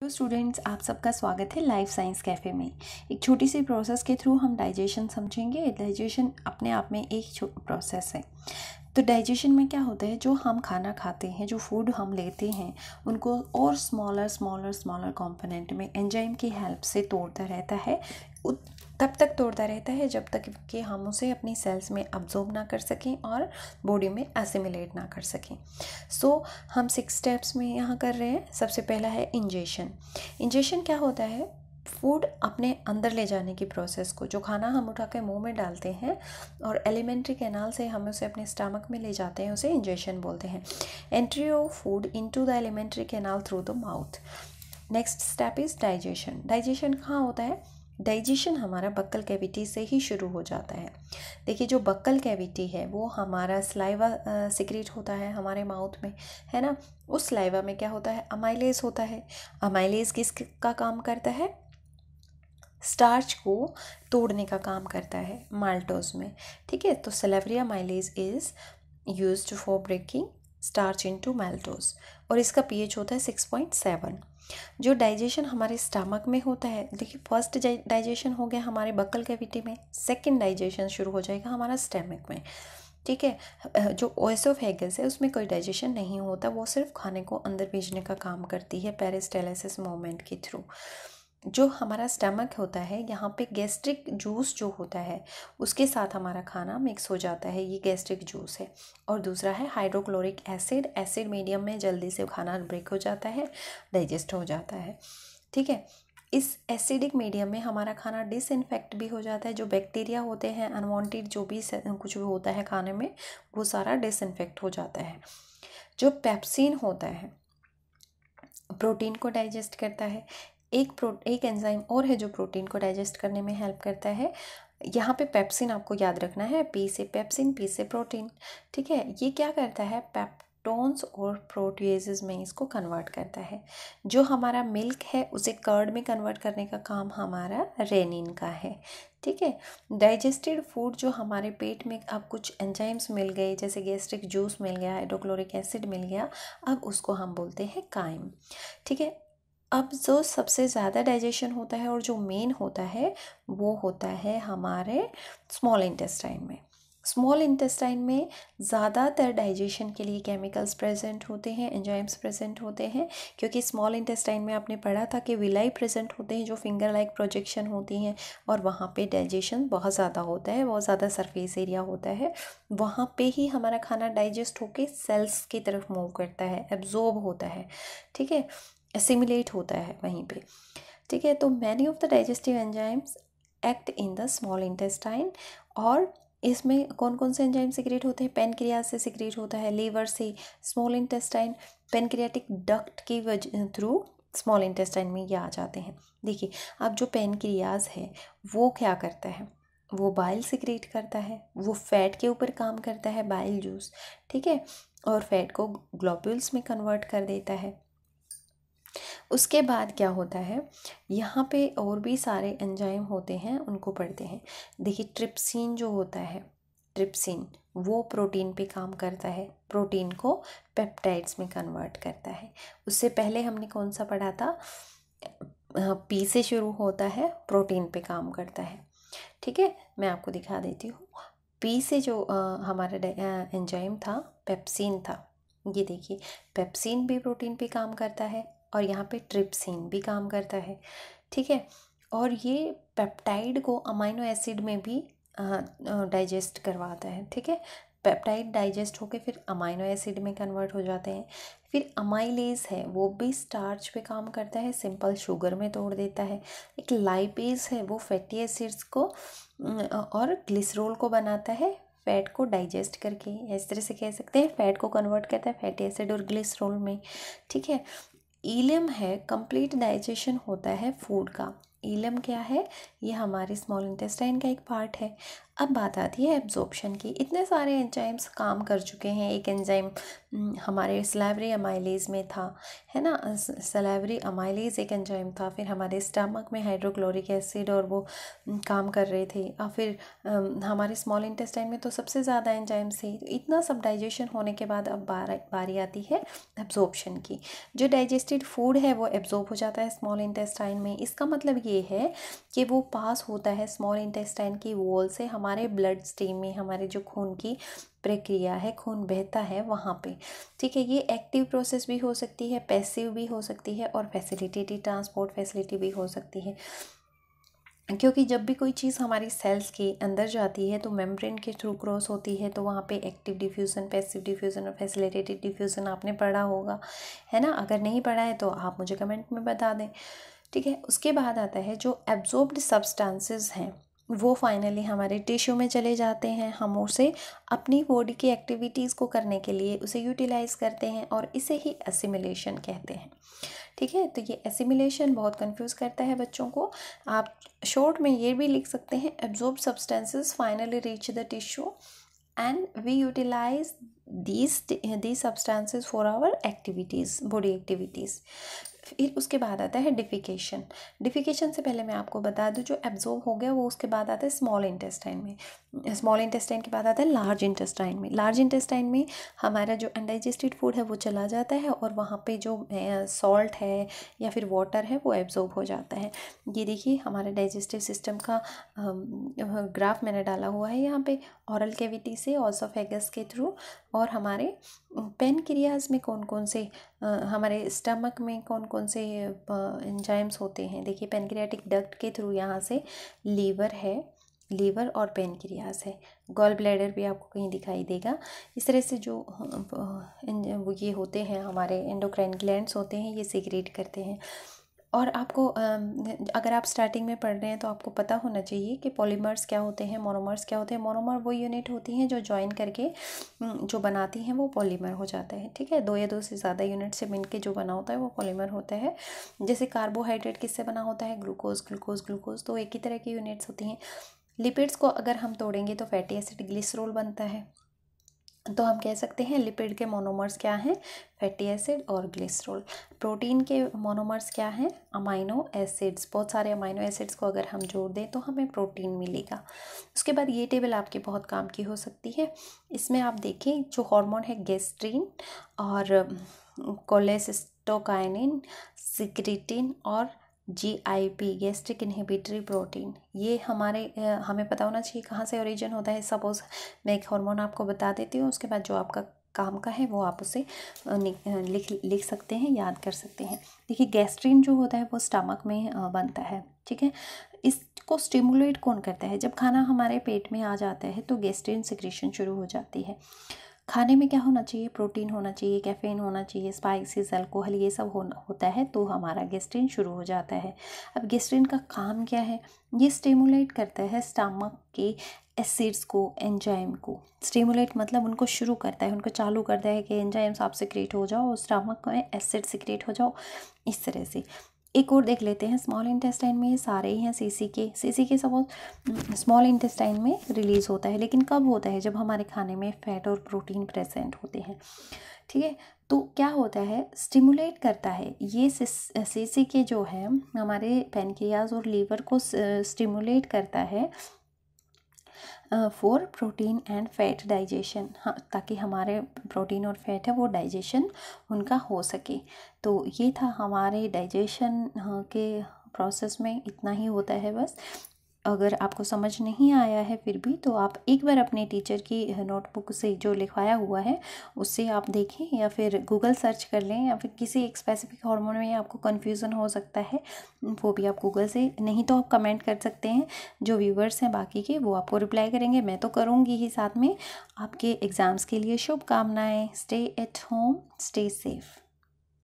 Hello students, आप सबका स्वागत है लाइफ साइंस कैफ़े में। एक छोटी सी प्रोसेस के थ्रू हम डाइजेशन समझेंगे। डाइजेशन अपने आप में एक प्रोसेस है। तो डाइजेशन में क्या होता है, जो हम खाना खाते हैं, जो फूड हम लेते हैं, उनको और स्मॉलर कंपोनेंट में एंजाइम की हेल्प से तोड़ता रहता है। तब तक तोड़ता रहता है जब तक कि हम उसे अपनी सेल्स में अब्जॉर्ब ना कर सकें और बॉडी में एसिमिलेट ना कर सकें। हम 6 स्टेप्स में यहाँ कर रहे हैं। सबसे पहला है इंजेशन। इंजेशन क्या होता है? फूड अपने अंदर ले जाने की प्रोसेस को, जो खाना हम उठा के मुंह में डालते हैं और एलिमेंट्री कैनाल से हम उसे अपने स्टमक में ले जाते हैं, उसे इंजेशन बोलते हैं। Entry of food into the alimentary canal through the mouth. Next step is digestion. Digestion कहाँ होता है? डाइजेशन हमारा बक्कल कैविटी से ही शुरू हो जाता है। देखिए, जो बक्कल कैविटी है वो हमारा स्लाइवा सिक्रीट होता है हमारे माउथ में, है ना। उस स्लाइवा में क्या होता है? अमाइलेज होता है। अमाइलेज किसका काम करता है? स्टार्च को तोड़ने का काम करता है माल्टोज में, ठीक है। तो salivary amylase is used for breaking starch into maltose और इसका पीएच होता है 6.7। जो डाइजेशन हमारे स्टमक में होता है, देखिए फर्स्ट डाइजेशन हो गया हमारे बक्कल कैविटी में, सेकंड डाइजेशन शुरू हो जाएगा हमारा स्टमक में, ठीक है। जो ओएसोफेगस है उसमें कोई डाइजेशन नहीं होता, वो सिर्फ खाने को अंदर भेजने का काम करती है पेरिस्टालसिस मूवमेंट के थ्रू। जो हमारा स्टमक होता है, यहाँ पे गैस्ट्रिक जूस जो होता है उसके साथ हमारा खाना मिक्स हो जाता है, ये गैस्ट्रिक जूस है। और दूसरा है हाइड्रोक्लोरिक एसिड। एसिड मीडियम में जल्दी से खाना ब्रेक हो जाता है, डाइजेस्ट हो जाता है, ठीक है। इस एसिडिक मीडियम में हमारा खाना डिसइंफेक्ट भी हो जाता है। जो बैक्टीरिया होते हैं, अनवांटेड जो भी कुछ भी होता है खाने में, वो सारा डिसइंफेक्ट हो जाता है। जो पेप्सिन होता है प्रोटीन को डाइजेस्ट करता है। एक एंजाइम और है जो प्रोटीन को डाइजेस्ट करने में हेल्प करता है। यहाँ पे पेप्सिन आपको याद रखना है, पी से पेप्सिन, पी से प्रोटीन, ठीक है। ये क्या करता है? पेप्टोन्स और प्रोटीएजेस में इसको कन्वर्ट करता है। जो हमारा मिल्क है उसे कर्ड में कन्वर्ट करने का काम हमारा रेनिन का है, ठीक है। डाइजेस्टेड फूड जो हमारे पेट में अब कुछ एंजाइम्स मिल गए, जैसे गैस्ट्रिक जूस मिल गया, हाइड्रोक्लोरिक एसिड मिल गया, अब उसको हम बोलते हैं काइम, ठीक है। अब जो सबसे ज़्यादा डाइजेशन होता है और जो मेन होता है वो होता है हमारे स्मॉल इंटेस्टाइन में। स्मॉल इंटेस्टाइन में ज़्यादातर डाइजेशन के लिए केमिकल्स प्रेजेंट होते हैं, एंजाइम्स प्रेजेंट होते हैं, क्योंकि स्मॉल इंटेस्टाइन में आपने पढ़ा था कि विलाई प्रेजेंट होते हैं जो फिंगर लाइक प्रोजेक्शन होती हैं, और वहाँ पे डाइजेशन बहुत ज़्यादा होता है, बहुत ज़्यादा सरफेस एरिया होता है। वहाँ पे ही हमारा खाना डाइजेस्ट होके सेल्स की तरफ मूव करता है, एब्जॉर्ब होता है, ठीक है, एसिमिलेट होता है वहीं पे, ठीक है। तो many of the digestive enzymes act in the small intestine. और इसमें कौन कौन से एंजाइम सिक्रेट होते हैं? पेनक्रियाज से सिक्रेट होता है, लीवर से, स्मॉल इंटेस्टाइन, पेनक्रियाटिक डक्ट की थ्रू स्मॉल इंटेस्टाइन में ये आ जाते हैं। देखिए, अब जो पेनक्रियाज है वो क्या करता है? वो बाइल सिक्रेट करता है, वो फैट के ऊपर काम करता है, बाइल जूस, ठीक है, और फैट को ग्लोब्यूल्स में कन्वर्ट कर देता है। उसके बाद क्या होता है, यहाँ पे और भी सारे एंजाइम होते हैं, उनको पढ़ते हैं। देखिए, ट्रिप्सिन जो होता है, ट्रिप्सिन वो प्रोटीन पे काम करता है, प्रोटीन को पेप्टाइड्स में कन्वर्ट करता है। उससे पहले हमने कौन सा पढ़ा था? पी से शुरू होता है, प्रोटीन पे काम करता है, ठीक है। मैं आपको दिखा देती हूँ। पी से जो हमारा एंजाइम था, पेप्सिन था। ये देखिए, पेप्सिन भी प्रोटीन पे काम करता है और यहाँ पे ट्रिप्सिन भी काम करता है, ठीक है। और ये पेप्टाइड को अमाइनो एसिड में भी डाइजेस्ट करवाता है, ठीक है। पेप्टाइड डाइजेस्ट होकर फिर अमाइनो एसिड में कन्वर्ट हो जाते हैं। फिर अमाइलेज है, वो भी स्टार्च पे काम करता है, सिंपल शुगर में तोड़ देता है। एक लाइपेज है, वो फैटी एसिड्स को और ग्लिसरॉल को बनाता है, फैट को डाइजेस्ट करके। इस तरह से कह सकते हैं, फैट को कन्वर्ट करता है फैटी एसिड और ग्लिसरॉल में, ठीक है। इलम है, कंप्लीट डाइजेशन होता है फूड का। इलम क्या है? ये हमारे स्मॉल इंटेस्टाइन का एक पार्ट है। अब बात आती है एब्जॉर्प्शन की। इतने सारे एंजाइम्स काम कर चुके हैं। एक एंजाइम हमारे सलाइवरी अमाइलेज में था, है ना, सलाइवरी अमाइलेज एक एंजाइम था। फिर हमारे स्टमक में हाइड्रोक्लोरिक एसिड और वो काम कर रहे थे। और फिर हमारे स्मॉल इंटेस्टाइन में तो सबसे ज़्यादा एंजाइम्स थे। तो इतना सब डाइजेशन होने के बाद अब बारी आती है एब्जॉर्प्शन की। जो डाइजेस्टेड फूड है वो एब्जॉर्ब हो जाता है स्मॉल इंटेस्टाइन में। इसका मतलब ये है कि वो पास होता है स्मॉल इंटेस्टाइन की वॉल से हमारे ब्लड स्ट्रीम में, हमारे जो खून की प्रक्रिया है, खून बहता है वहाँ पे। ठीक है, ये एक्टिव प्रोसेस भी हो सकती है, पैसिव भी हो सकती है और फैसिलिटेटेड ट्रांसपोर्ट फैसिलिटी भी हो सकती है। क्योंकि जब भी कोई चीज़ हमारी सेल्स के अंदर जाती है तो मेम्ब्रेन के थ्रू क्रॉस होती है, तो वहाँ पे एक्टिव डिफ्यूज़न, पैसिव डिफ्यूज़न और फैसिलिटेटेड डिफ्यूज़न आपने पढ़ा होगा, है ना। अगर नहीं पढ़ा है तो आप मुझे कमेंट में बता दें। ठीक है, उसके बाद आता है जो एब्जॉर्ब्ड सब्सटेंसेस हैं वो फाइनली हमारे टिश्यू में चले जाते हैं। हम उसे अपनी बॉडी की एक्टिविटीज़ को करने के लिए उसे यूटिलाइज़ करते हैं और इसे ही एसिमिलेशन कहते हैं। ठीक है, तो ये एसिमिलेशन बहुत कंफ्यूज करता है बच्चों को। आप शॉर्ट में ये भी लिख सकते हैं, absorb substances finally reach the tissue and we utilise these substances for our activities, body activities। फिर उसके बाद आता है डिफिकेशन। डिफिकेशन से पहले मैं आपको बता दूं, जो एब्जॉर्ब हो गया वो उसके बाद आता है स्मॉल इंटेस्टाइन में। स्मॉल इंटेस्टाइन के बाद आता है लार्ज इंटेस्टाइन में। लार्ज इंटेस्टाइन में हमारा जो अनडाइजेस्टेड फूड है वो चला जाता है और वहाँ पे जो सॉल्ट है या फिर वाटर है वो एब्जॉर्ब हो जाता है। ये देखिए हमारे डाइजेस्टिव सिस्टम का ग्राफ मैंने डाला हुआ है यहाँ पे। ऑरल कैविटी से ऑसोफेगस के थ्रू और हमारे पेनक्रियाज में कौन कौन से, हमारे स्टमक में कौन कौन से एंजाइम्स होते हैं। देखिए पेनक्रियाटिक डक्ट के थ्रू यहाँ से लीवर है, लीवर और पेनक्रियाज है। गॉल ब्लैडर भी आपको कहीं दिखाई देगा। इस तरह से जो वो ये होते हैं हमारे एंडोक्राइन ग्लैंड्स होते हैं, ये सीक्रेट करते हैं। और आपको अगर आप स्टार्टिंग में पढ़ रहे हैं तो आपको पता होना चाहिए कि पॉलीमर्स क्या होते हैं, मोनोमर्स क्या होते हैं। मोनोमर वो यूनिट होती हैं जो जॉइन करके जो बनाती हैं वो पॉलीमर हो जाता है। ठीक है, दो या दो से ज़्यादा यूनिट से मिलकर जो बना होता है वो पॉलीमर होता है। जैसे कार्बोहाइड्रेट किससे बना होता है, ग्लूकोज, ग्लूकोज, ग्लूकोज, तो एक ही तरह की यूनिट्स होती हैं। लिपिड्स को अगर हम तोड़ेंगे तो फैटी एसिड, ग्लिसरॉल बनता है। तो हम कह सकते हैं लिपिड के मोनोमर्स क्या हैं, फैटी एसिड और ग्लिसरॉल। प्रोटीन के मोनोमर्स क्या हैं, अमाइनो एसिड्स। बहुत सारे अमाइनो एसिड्स को अगर हम जोड़ दें तो हमें प्रोटीन मिलेगा। उसके बाद ये टेबल आपकी बहुत काम की हो सकती है। इसमें आप देखें जो हार्मोन है गैस्ट्रिन और कोलेसिस्टोकाइनिन, सिक्रेटिन और GIP, गैस्ट्रिक इनहिबिटरी प्रोटीन, ये हमें पता होना चाहिए कहाँ से ओरिजिन होता है। सपोज मैं एक हार्मोन आपको बता देती हूँ, उसके बाद जो आपका काम का है वो आप उसे लिख सकते हैं, याद कर सकते हैं। देखिए गैस्ट्रिन जो होता है वो स्टमक में बनता है। ठीक है, इसको स्टिमुलेट कौन करता है, जब खाना हमारे पेट में आ जाता है तो गैस्ट्रिन सिक्रेशन शुरू हो जाती है। खाने में क्या होना चाहिए, प्रोटीन होना चाहिए, कैफीन होना चाहिए, स्पाइसेस, अल्कोहल, ये सब होता है तो हमारा गैस्ट्रिन शुरू हो जाता है। अब गैस्ट्रिन का काम क्या है, ये स्टिमुलेट करता है स्टमक के एसिड्स को, एंजाइम को। स्टिमुलेट मतलब उनको शुरू करता है, उनको चालू करता है कि एंजाइम्स आप सिक्रेट हो जाओ, स्टमक में एसिड सिक्रेट हो जाओ, इस तरह से। एक और देख लेते हैं, स्मॉल इंटेस्टाइन में ये सारे ही हैं सीसी के सपोज स्मॉल इंटेस्टाइन में रिलीज़ होता है, लेकिन कब होता है, जब हमारे खाने में फैट और प्रोटीन प्रेजेंट होते हैं। ठीक है, तो क्या होता है, स्टिमुलेट करता है ये सीसी के जो है हमारे पेनक्रियाज और लीवर को स्टिमुलेट करता है for protein and fat digestion, हाँ, ताकि हमारे प्रोटीन और फैट है वो डाइजेशन उनका हो सके। तो ये था हमारे डाइजेशन के प्रोसेस में, इतना ही होता है बस। अगर आपको समझ नहीं आया है फिर भी तो आप एक बार अपने टीचर की नोटबुक से जो लिखवाया हुआ है उससे आप देखें, या फिर गूगल सर्च कर लें, या फिर किसी एक स्पेसिफिक हार्मोन में आपको कन्फ्यूज़न हो सकता है वो भी आप गूगल से, नहीं तो आप कमेंट कर सकते हैं। जो व्यूवर्स हैं बाकी के वो आपको रिप्लाई करेंगे, मैं तो करूँगी ही साथ में। आपके एग्ज़ाम्स के लिए शुभकामनाएँ। Stay at home, stay safe.